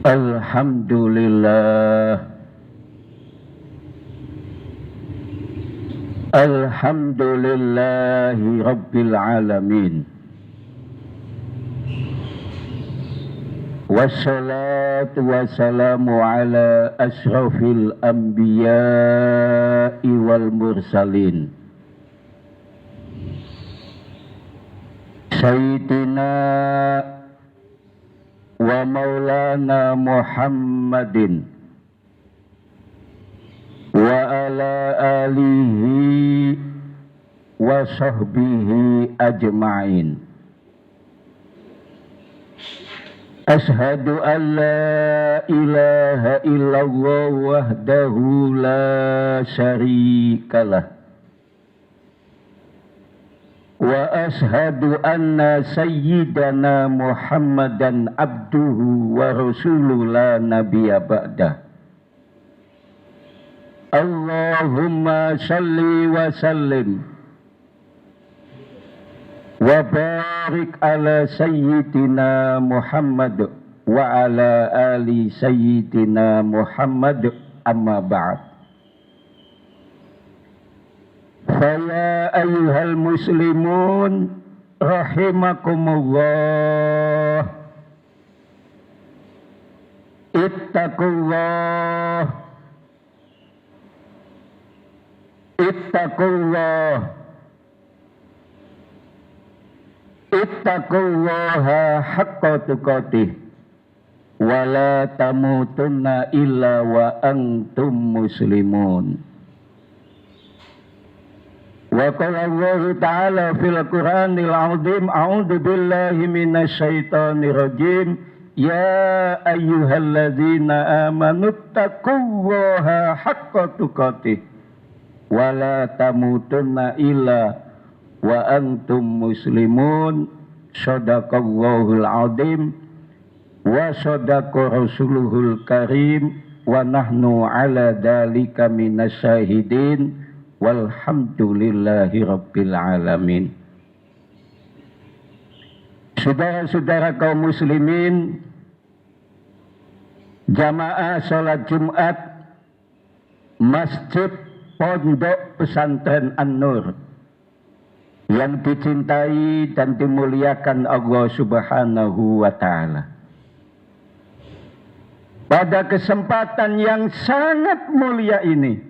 Alhamdulillah. Alhamdulillahi Rabbil Alamin. Wassalatu wassalamu ala ashrafil anbiya'i wal mursalin Sayyidina wa maulana Muhammadin wa ala alihi wa sahbihi ajma'in. Ashhadu an la ilaha illallah wahdahu la syarikalah wa ashhadu anna sayyidana Muhammadan abduhu wa rasuluhu la nabiyya ba'dah. Allahumma salli wa sallim wa barik ala sayyidina Muhammad wa ala ali sayyidina Muhammad, amma ba'd. Faya ayyuhal muslimun rahimakumullah, ittaqullah, ittaqullah, ittaqullaha haqqa tuqatih wa la tamutunna illa wa antum muslimun. Wa qala Allah ta'ala fil Qur'anil 'azim, a'udzu billahi minasy syaithanir rajim, ya ayyuhalladzina amanu taqullaha haqqa tuqatih wa la tamutunna illa wa antum muslimun. Shadaqallahul azim wa shadaqa rasuluhul karim wa nahnu ala dzalika minasyahidin walhamdulillahi rabbil alamin. Saudara-saudara kaum muslimin, jamaah salat Jumat Masjid Pondok Pesantren An-Nur yang dicintai dan dimuliakan Allah Subhanahu wa Ta'ala. Pada kesempatan yang sangat mulia ini,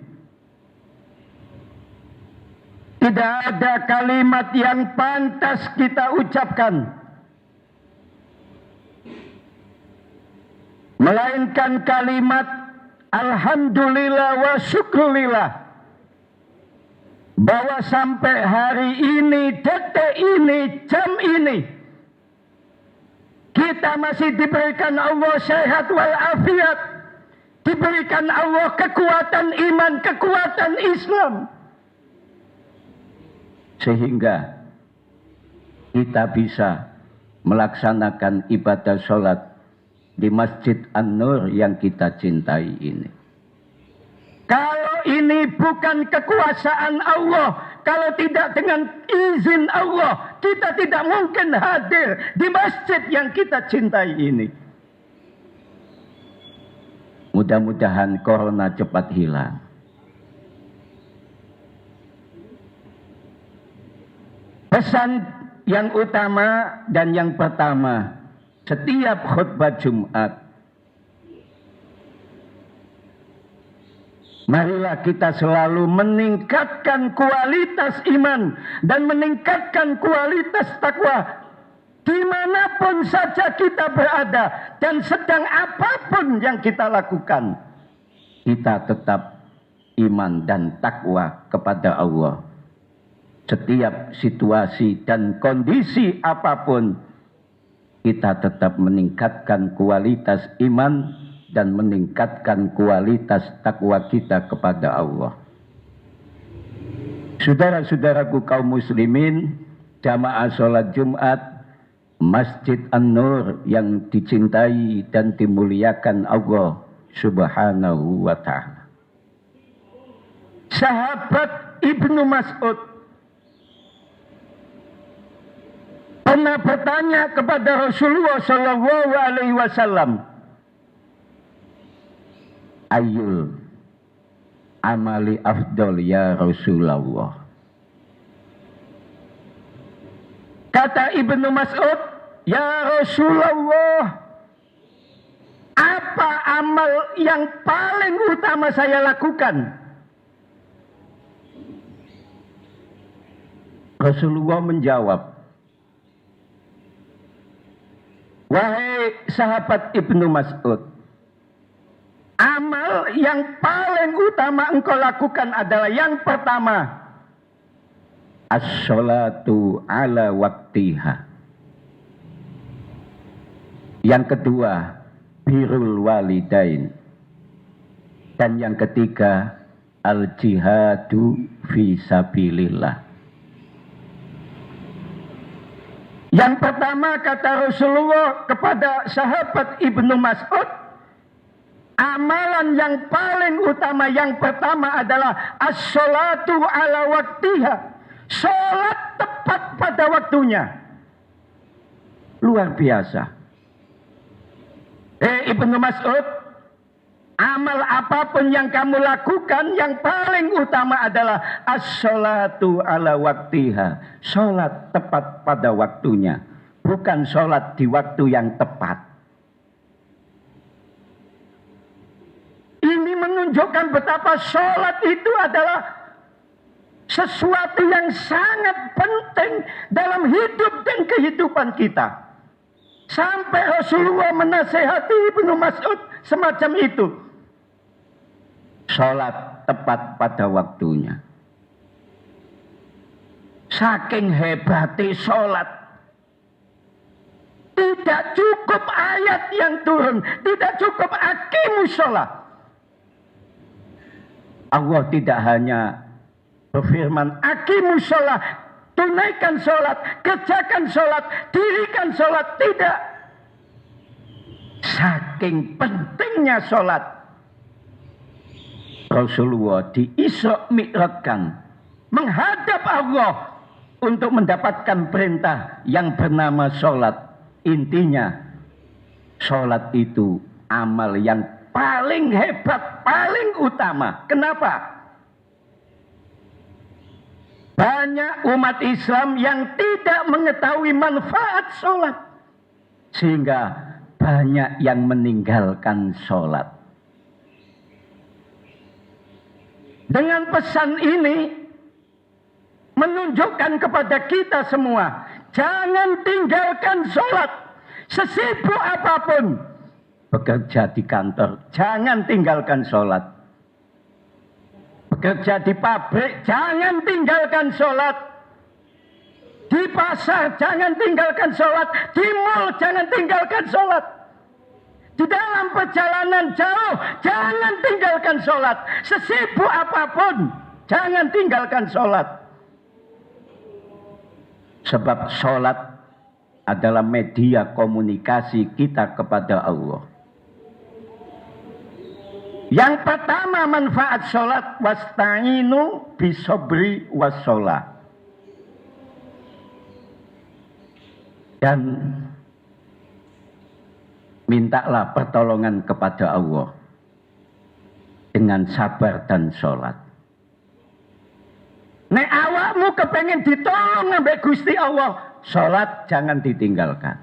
tidak ada kalimat yang pantas kita ucapkan melainkan kalimat alhamdulillah wa syukurillah, bahwa sampai hari ini, detik ini, jam ini, kita masih diberikan Allah sehat walafiat, diberikan Allah kekuatan iman, kekuatan Islam, sehingga kita bisa melaksanakan ibadah sholat di Masjid An-Nur yang kita cintai ini. Kalau ini bukan kekuasaan Allah, kalau tidak dengan izin Allah, kita tidak mungkin hadir di masjid yang kita cintai ini. Mudah-mudahan corona cepat hilang. Pesan yang utama dan yang pertama, setiap khutbah Jumat, marilah kita selalu meningkatkan kualitas iman dan meningkatkan kualitas takwa dimanapun saja kita berada dan sedang apapun yang kita lakukan. Kita tetap iman dan takwa kepada Allah. Setiap situasi dan kondisi apapun, kita tetap meningkatkan kualitas iman dan meningkatkan kualitas takwa kita kepada Allah. Saudara-saudaraku kaum muslimin, jamaah sholat Jumat Masjid An-Nur yang dicintai dan dimuliakan Allah Subhanahu wa Ta'ala. Sahabat Ibnu Mas'ud pernah bertanya kepada Rasulullah Shallallahu Alaihi Wasallam, Ayul amali afdol ya Rasulullah. Kata Ibnu Mas'ud, ya Rasulullah, apa amal yang paling utama saya lakukan? Rasulullah menjawab, wahai sahabat Ibnu Mas'ud, amal yang paling utama engkau lakukan adalah yang pertama, as-sholatu ala waktiha. Yang kedua, birrul walidain. Dan yang ketiga, al-jihadu fi sabilillah. Yang pertama kata Rasulullah kepada sahabat Ibnu Mas'ud, amalan yang paling utama yang pertama adalah as-sholatu ala waktiha. Sholat tepat pada waktunya. Luar biasa. Ibnu Mas'ud, amal apapun yang kamu lakukan yang paling utama adalah as-sholatu ala waktiha. Sholat tepat pada waktunya. Bukan sholat di waktu yang tepat. Ini menunjukkan betapa sholat itu adalah sesuatu yang sangat penting dalam hidup dan kehidupan kita. Sampai Rasulullah menasehati Ibnu Mas'ud semacam itu. Sholat tepat pada waktunya. Saking hebatnya sholat. Tidak cukup ayat yang turun. Tidak cukup aqimus sholat. Allah tidak hanya berfirman, aqimus sholat, tunaikan sholat, kerjakan sholat, dirikan sholat. Tidak. Saking pentingnya sholat, Rasulullah di Isra Mi'rajkan menghadap Allah untuk mendapatkan perintah yang bernama sholat. Intinya, sholat itu amal yang paling hebat, paling utama. Kenapa? Banyak umat Islam yang tidak mengetahui manfaat sholat. Sehingga banyak yang meninggalkan sholat. Dengan pesan ini menunjukkan kepada kita semua, jangan tinggalkan sholat. Sesibuk apapun bekerja di kantor, jangan tinggalkan sholat. Bekerja di pabrik, jangan tinggalkan sholat. Di pasar, jangan tinggalkan sholat. Di mall, jangan tinggalkan sholat. Di dalam perjalanan jauh, jangan tinggalkan sholat. Sesibuk apapun, jangan tinggalkan sholat. Sebab sholat adalah media komunikasi kita kepada Allah. Yang pertama manfaat sholat, wasta'inu bisobri wassolah. Dan mintalah pertolongan kepada Allah dengan sabar dan sholat. Nek awakmu kepengen ditolong ambek Gusti Allah, sholat jangan ditinggalkan.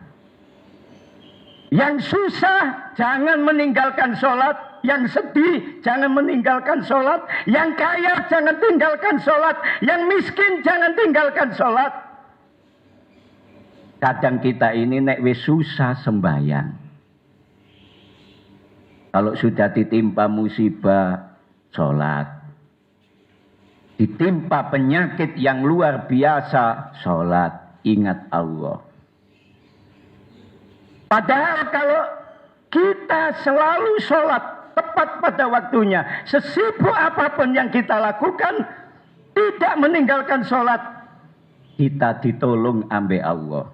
Yang susah jangan meninggalkan sholat. Yang sedih jangan meninggalkan sholat. Yang kaya jangan tinggalkan sholat. Yang miskin jangan tinggalkan sholat. Kadang kita ini nek wis susah sembahyang. Kalau sudah ditimpa musibah, sholat. Ditimpa penyakit yang luar biasa, sholat. Ingat Allah. Padahal kalau kita selalu sholat tepat pada waktunya, sesibuk apapun yang kita lakukan, tidak meninggalkan sholat, kita ditolong ambek Allah.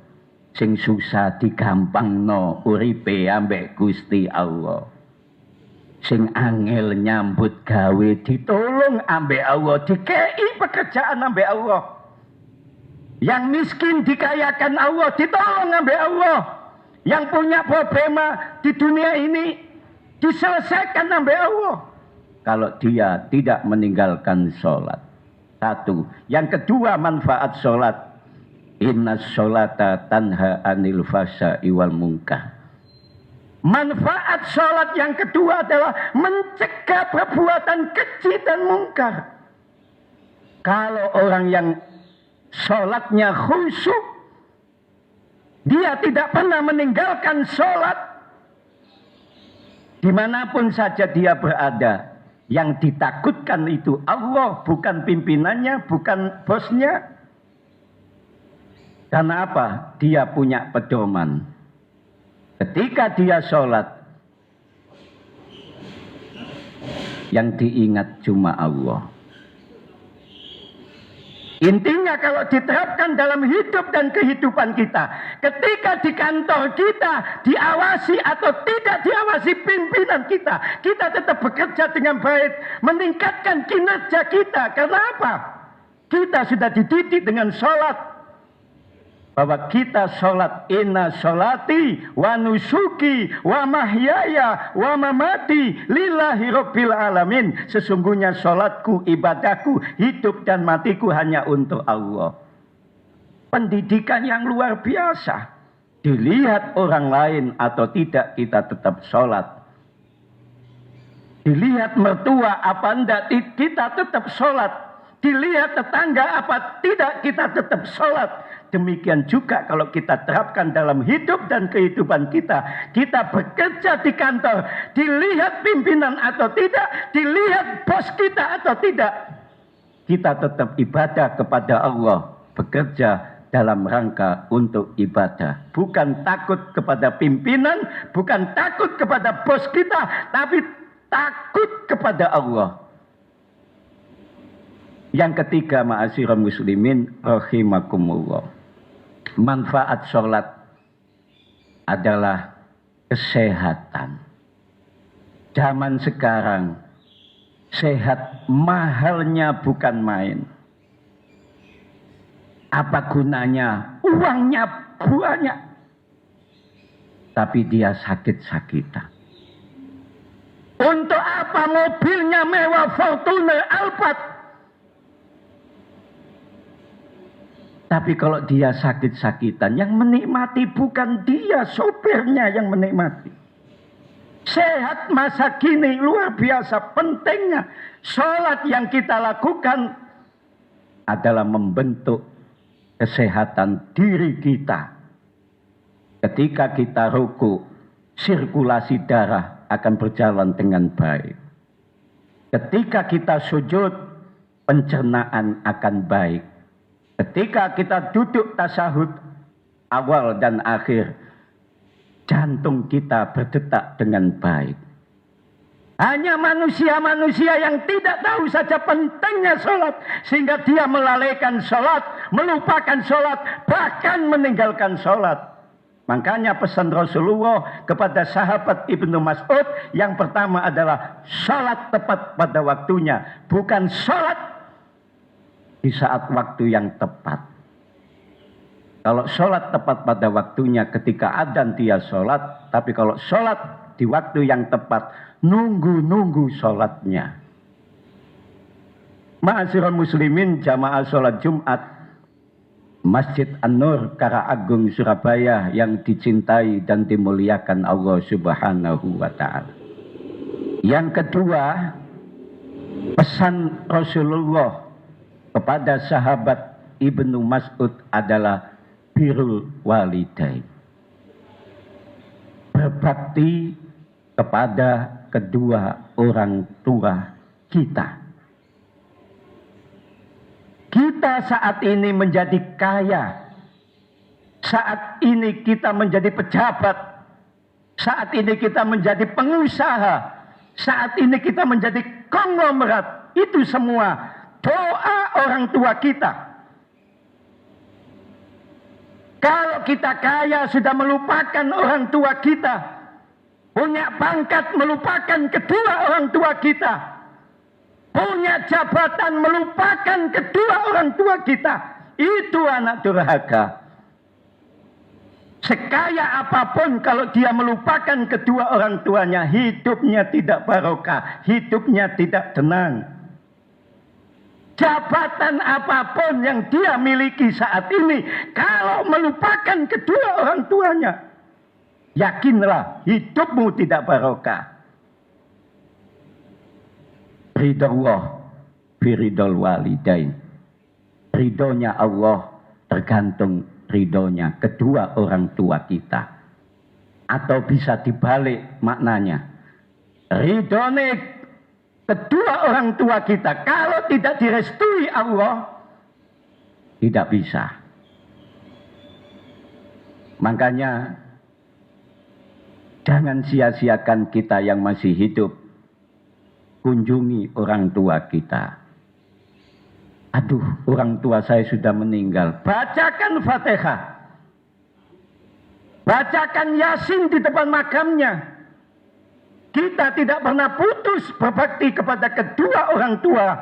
Sing susah digampangno uripe ambek Gusti Allah. Sing angel nyambut gawe ditolong ambek Allah, dikei pekerjaan ambek Allah. Yang miskin dikayakan Allah, ditolong ambek Allah. Yang punya problema di dunia ini diselesaikan sampai Allah kalau dia tidak meninggalkan sholat. Satu. Yang kedua, manfaat sholat. Inna sholata tanha anil fahsya'i wal munkar. Manfaat sholat yang kedua adalah mencegah perbuatan keji dan mungkar. Kalau orang yang sholatnya khusyuk, dia tidak pernah meninggalkan sholat, dimanapun saja dia berada, yang ditakutkan itu Allah, bukan pimpinannya, bukan bosnya. Karena apa? Dia punya pedoman. Ketika dia sholat, yang diingat cuma Allah. Intinya kalau diterapkan dalam hidup dan kehidupan kita, ketika di kantor kita diawasi atau tidak diawasi pimpinan kita, kita tetap bekerja dengan baik, meningkatkan kinerja kita. Karena apa? Kita sudah dididik dengan sholat. Bahwa kita sholat, inna sholati wa nusuki wa mahyaya wa mamati lillahi rabbil alamin. Sesungguhnya sholatku, ibadahku, hidup dan matiku hanya untuk Allah. Pendidikan yang luar biasa. Dilihat orang lain atau tidak, kita tetap sholat. Dilihat mertua apa enggak, kita tetap sholat. Dilihat tetangga apa tidak, kita tetap sholat. Demikian juga kalau kita terapkan dalam hidup dan kehidupan kita. Kita bekerja di kantor, dilihat pimpinan atau tidak, dilihat bos kita atau tidak, kita tetap ibadah kepada Allah, bekerja dalam rangka untuk ibadah. Bukan takut kepada pimpinan, bukan takut kepada bos kita, tapi takut kepada Allah. Yang ketiga, ma'asyiral muslimin rahimakumullah. Manfaat sholat adalah kesehatan. Zaman sekarang sehat mahalnya bukan main. Apa gunanya? Uangnya banyak, tapi dia sakit-sakitan. Untuk apa mobilnya mewah, Fortuner, Alphard? Tapi kalau dia sakit-sakitan, yang menikmati bukan dia, sopirnya yang menikmati. Sehat masa kini luar biasa pentingnya. Sholat yang kita lakukan adalah membentuk kesehatan diri kita. Ketika kita ruku, sirkulasi darah akan berjalan dengan baik. Ketika kita sujud, pencernaan akan baik. Ketika kita duduk tasahud awal dan akhir, jantung kita berdetak dengan baik. Hanya manusia-manusia yang tidak tahu saja pentingnya sholat, sehingga dia melalaikan sholat, melupakan sholat, bahkan meninggalkan sholat. Makanya pesan Rasulullah kepada sahabat Ibnu Mas'ud, yang pertama adalah sholat tepat pada waktunya, bukan sholat di saat waktu yang tepat. Kalau sholat tepat pada waktunya ketika adzan dia sholat, tapi kalau sholat di waktu yang tepat, nunggu sholatnya. Ma'asyiral muslimin, jamaah sholat Jumat Masjid An-Nur Karaagung Surabaya yang dicintai dan dimuliakan Allah Subhanahu wa ta'ala. Yang kedua, pesan Rasulullah kepada sahabat Ibnu Mas'ud adalah birrul walidain. Berbakti kepada kedua orang tua kita. Kita saat ini menjadi kaya. Saat ini kita menjadi pejabat. Saat ini kita menjadi pengusaha. Saat ini kita menjadi konglomerat. Itu semua doa orang tua kita. Kalau kita kaya sudah melupakan orang tua kita, punya pangkat melupakan kedua orang tua kita, punya jabatan melupakan kedua orang tua kita, itu anak durhaka. Sekaya apapun kalau dia melupakan kedua orang tuanya, hidupnya tidak barokah, hidupnya tidak tenang. Jabatan apapun yang dia miliki saat ini, kalau melupakan kedua orang tuanya, yakinlah hidupmu tidak barokah. Ridallah biridal walidain. Ridhonya Allah tergantung ridhonya kedua orang tua kita. Atau bisa dibalik maknanya. Ridhone kedua orang tua kita kalau tidak direstui Allah, tidak bisa. Makanya jangan sia-siakan kita yang masih hidup. Kunjungi orang tua kita. Aduh, orang tua saya sudah meninggal. Bacakan Fatihah. Bacakan Yasin di depan makamnya. Kita tidak pernah putus berbakti kepada kedua orang tua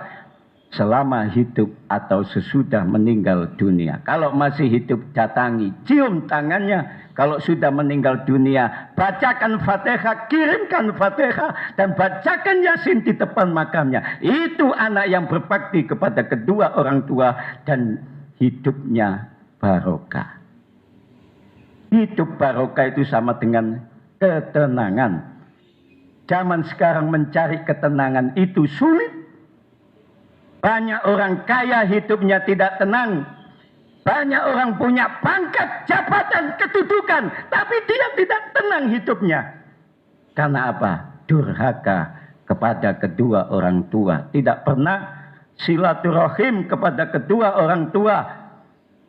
selama hidup atau sesudah meninggal dunia. Kalau masih hidup, datangi, cium tangannya. Kalau sudah meninggal dunia, bacakan Fatihah, kirimkan Fatihah, dan bacakan Yasin di depan makamnya. Itu anak yang berbakti kepada kedua orang tua dan hidupnya barokah. Hidup barokah itu sama dengan ketenangan. Zaman sekarang mencari ketenangan itu sulit. Banyak orang kaya hidupnya tidak tenang. Banyak orang punya pangkat, jabatan, kedudukan, tapi dia tidak tenang hidupnya. Karena apa? Durhaka kepada kedua orang tua. Tidak pernah silaturahim kepada kedua orang tua.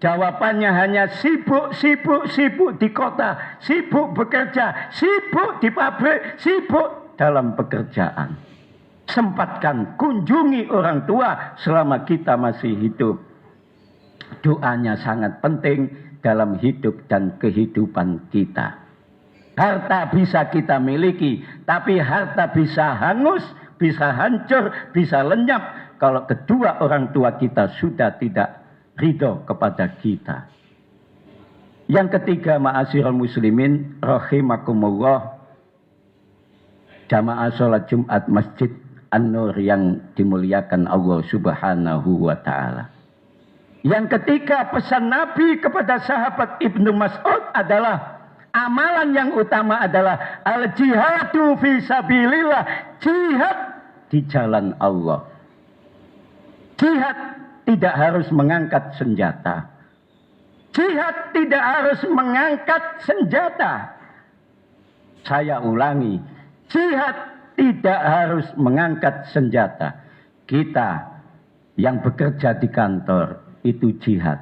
Jawabannya hanya sibuk, sibuk, sibuk di kota, sibuk bekerja, sibuk di pabrik, sibuk dalam pekerjaan. Sempatkan kunjungi orang tua selama kita masih hidup. Doanya sangat penting dalam hidup dan kehidupan kita. Harta bisa kita miliki, tapi harta bisa hangus, bisa hancur, bisa lenyap kalau kedua orang tua kita sudah tidak ridho kepada kita. Yang ketiga, ma'asyiral muslimin rahimakumullah, jamaah sholat Jumat Masjid An-Nur yang dimuliakan Allah Subhanahu wa ta'ala. Yang ketiga, pesan Nabi kepada sahabat Ibnu Mas'ud adalah amalan yang utama adalah al-jihadu fi sabilillah, jihad di jalan Allah. Jihad tidak harus mengangkat senjata. Jihad tidak harus mengangkat senjata. Saya ulangi, jihad tidak harus mengangkat senjata. Kita yang bekerja di kantor itu jihad.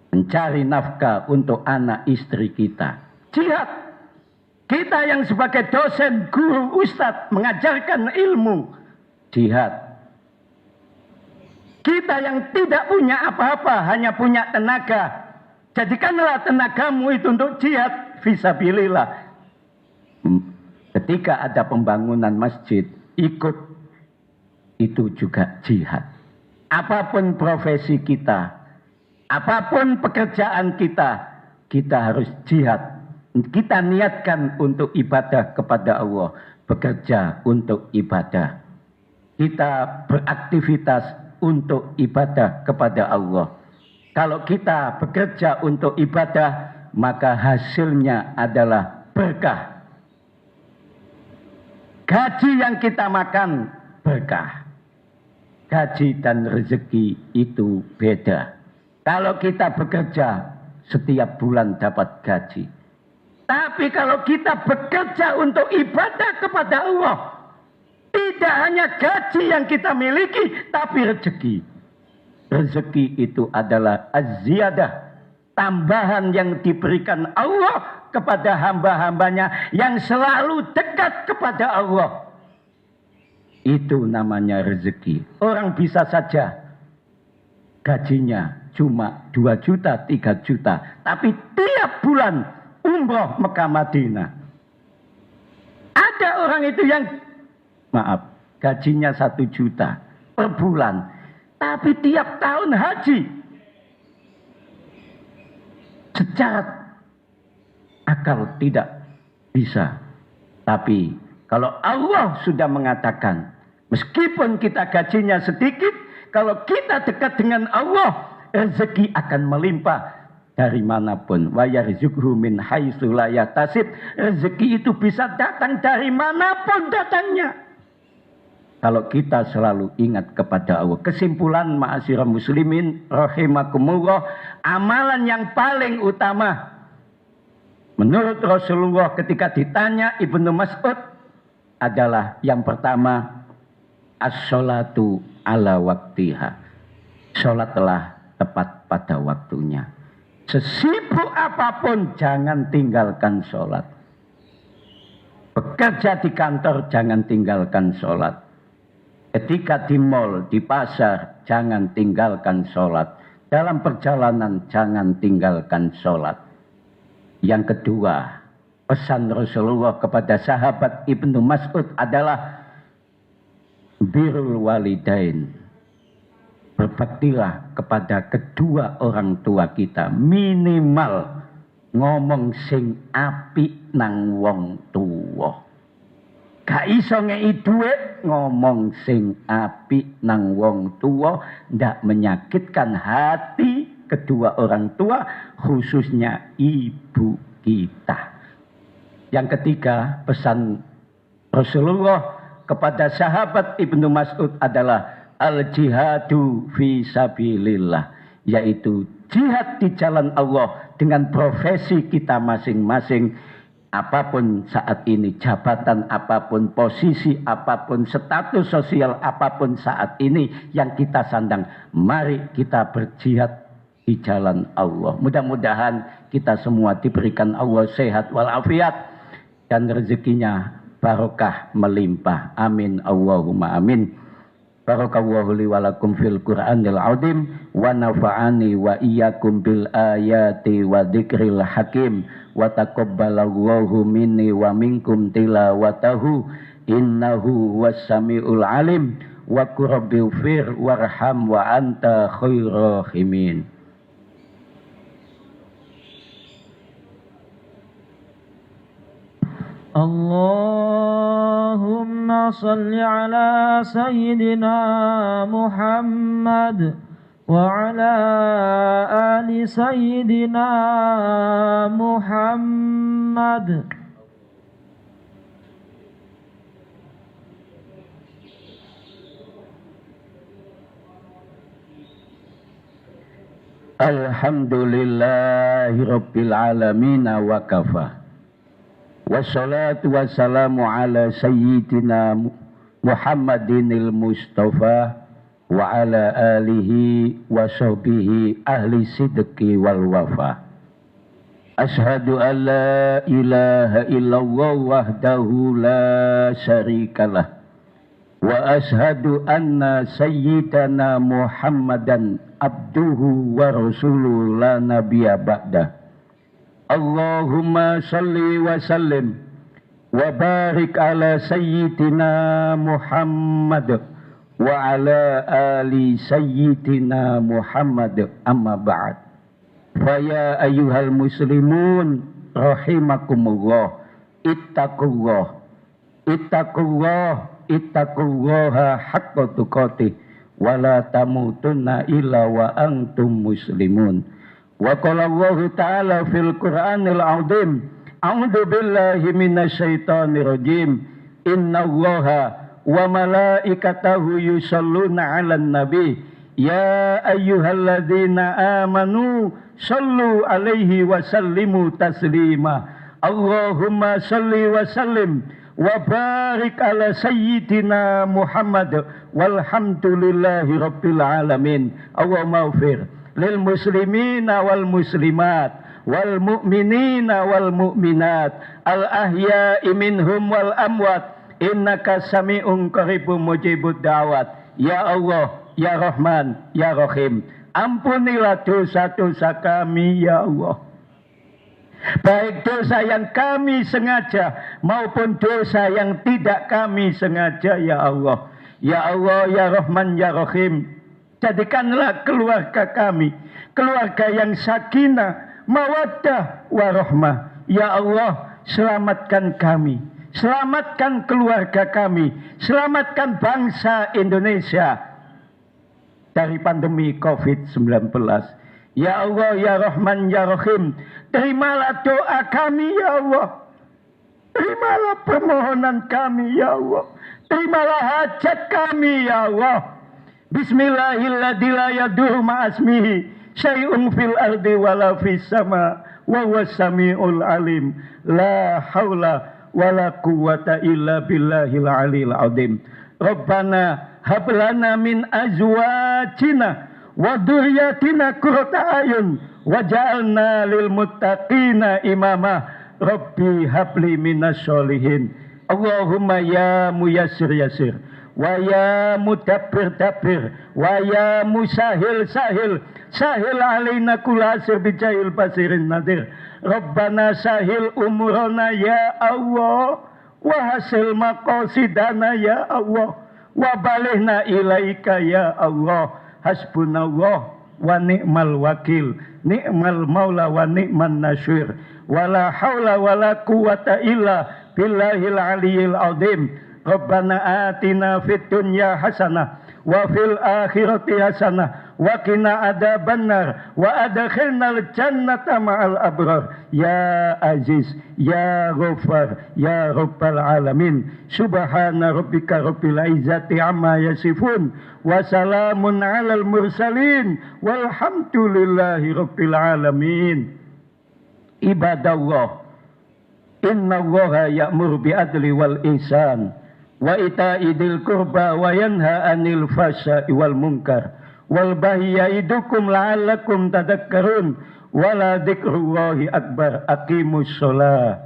Mencari nafkah untuk anak istri kita. Jihad. Kita yang sebagai dosen, guru, ustadz mengajarkan ilmu. Jihad. Kita yang tidak punya apa-apa, hanya punya tenaga. Jadikanlah tenagamu itu untuk jihad fisabilillah. Ketika ada pembangunan masjid, ikut. Itu juga jihad. Apapun profesi kita, apapun pekerjaan kita, kita harus jihad. Kita niatkan untuk ibadah kepada Allah, bekerja untuk ibadah. Kita beraktivitas untuk ibadah kepada Allah. Kalau kita bekerja untuk ibadah, maka hasilnya adalah berkah. Gaji yang kita makan berkah. Gaji dan rezeki itu beda. Kalau kita bekerja, setiap bulan dapat gaji. Tapi kalau kita bekerja untuk ibadah kepada Allah, tidak hanya gaji yang kita miliki, tapi rezeki. Rezeki itu adalah az-ziyadah, tambahan yang diberikan Allah kepada hamba-hambanya yang selalu dekat kepada Allah. Itu namanya rezeki. Orang bisa saja gajinya cuma 2 juta, 3 juta. Tapi tiap bulan umroh Mekah Madinah. Ada orang itu yang, gajinya 1 juta per bulan. Tapi tiap tahun haji. Secara akal tidak bisa. Tapi kalau Allah sudah mengatakan, meskipun kita gajinya sedikit, kalau kita dekat dengan Allah, rezeki akan melimpah dari manapun. Wa yarzuqhu min haitsu la yahtasib. Rezeki itu bisa datang dari manapun datangnya. Kalau kita selalu ingat kepada Allah. Kesimpulan ma'asyiral muslimin rahimakumullah, amalan yang paling utama menurut Rasulullah ketika ditanya Ibnu Mas'ud adalah yang pertama, as-sholatu ala waktiha. Sholatlah tepat pada waktunya. Sesibuk apapun jangan tinggalkan sholat. Bekerja di kantor jangan tinggalkan sholat. Ketika di mal, di pasar jangan tinggalkan sholat. Dalam perjalanan jangan tinggalkan sholat. Yang kedua, pesan Rasulullah kepada sahabat Ibnu Mas'ud adalah birrul walidain. Berbaktilah kepada kedua orang tua kita. Minimal ngomong sing apik nang wong tuwa. Gak iso ngei dhuwit, ngomong sing apik nang wong tuwa, ndak menyakitkan hati kedua orang tua, khususnya ibu kita. Yang ketiga, pesan Rasulullah kepada sahabat Ibnu Mas'ud adalah al-jihadu fi sabilillah, yaitu jihad di jalan Allah dengan profesi kita masing-masing. Apapun saat ini, jabatan apapun, posisi apapun, status sosial apapun saat ini yang kita sandang, mari kita berjihad di jalan Allah. Mudah-mudahan kita semua diberikan Allah sehat walafiat dan rezekinya barokah melimpah. Amin Allahumma amin. Barakallahu li wa lakum fil Qur'anil azim wa nafa'ani wa iyyakum bil ayati wa dzikril hakim wa taqabbalallahu minni wa minkum tilawatahu innahu was-sami'ul alim wa qur rabbighfir warham wa anta khairur rahimin. Allahumma salli ala Sayyidina Muhammad wa ala ali Sayyidina Muhammad. Alhamdulillahi rabbil alamin wa kafa. Wassalatu wassalamu ala sayyidina Muhammadinil Mustafa wa ala alihi wa sahbihi ahli sidqi wal wafa. Ashhadu an la ilaha illallah wahdahu la syarikalah wa ashhadu anna sayyidana Muhammadan abduhu wa rasuluhu la nabiyya ba'dah. Allahumma salli wa sallim wa barik ala sayyidina Muhammad wa ala ali sayyidina Muhammad amma ba'd. Faya ayyuhal muslimun rahimakumullah, ittaqullah ittaqullaha haqqa tuqatih wa la tamutunna illa wa antum muslimun. Wa qala Allah ta'ala fil Qur'anil azim, a'udzu billahi minasyaitonir rajim, innallaha wa malaikatahu yusholluna 'alan nabi ya ayyuhalladzina amanu shallu 'alaihi wa sallimu taslima. Allahumma shalli wa sallim wa barik ala sayyidina Muhammad walhamdulillahi rabbil alamin. Allahumma ighfir lil muslimina wal muslimat wal mu'minina wal mu'minat al ahya'i minhum wal amwat innaka sami'un qaribun mujibud da'wat. Ya Allah, ya Rahman, ya Rahim, ampunilah dosa-dosa kami ya Allah, baik dosa yang kami sengaja maupun dosa yang tidak kami sengaja ya Allah. Ya Allah, ya Rahman, ya Rahim, jadikanlah keluarga kami keluarga yang sakinah, mawaddah, warahmah, Ya Allah, selamatkan kami, selamatkan keluarga kami, selamatkan bangsa Indonesia dari pandemi COVID-19. Ya Allah, ya Rahman, ya Rahim, terimalah doa kami, ya Allah. Terimalah permohonan kami, ya Allah. Terimalah hajat kami, ya Allah. Bismillahilladzi la yadurru ma'asmihi syai'un fil ardi wala fis sama wa huwas samiul alim. La haula wala quwwata illa billahil aliyil azim. Rabbana hab lana min azwajina wa dzurriyyatina qurrata ayun waj'alna lil muttaqina imama. Rabbi habli minas sholihin. Allahumma ya muyassir yasir, wa ya mudabbir dabbir, wa ya musahil sahil, sahil alaina kulla asir bijahil basirin nadir. Rabbana sahil umurana ya Allah, wa hasil maqasidana ya Allah, wa balihna ilaika ya Allah. Hasbunallah wa ni'mal wakil, ni'mal maula wa ni'man nasyir. Wala haula wala quwata illa billahil aliyil azim. Rabbana atina fid dunya hasanah wa fil akhirati hasanah wa qina adzabannar wa adkhilnal jannata ma'al abrar. Ya aziz ya ghaffar ya rabbal alamin. Subhana rabbika rabbil izzati amma yasifun wa salamun alal mursalin walhamdulillahi rabbil alamin. Ibadallah, innallaha ya'muru bi'adli wal ihsan wa ita'i dzil qurba wa yanha 'anil fahsya'i wal munkar wal baghi ya'idukum la'allakum tadhakkarun. Wala dzikrullahi akbar. Aqimus shalah.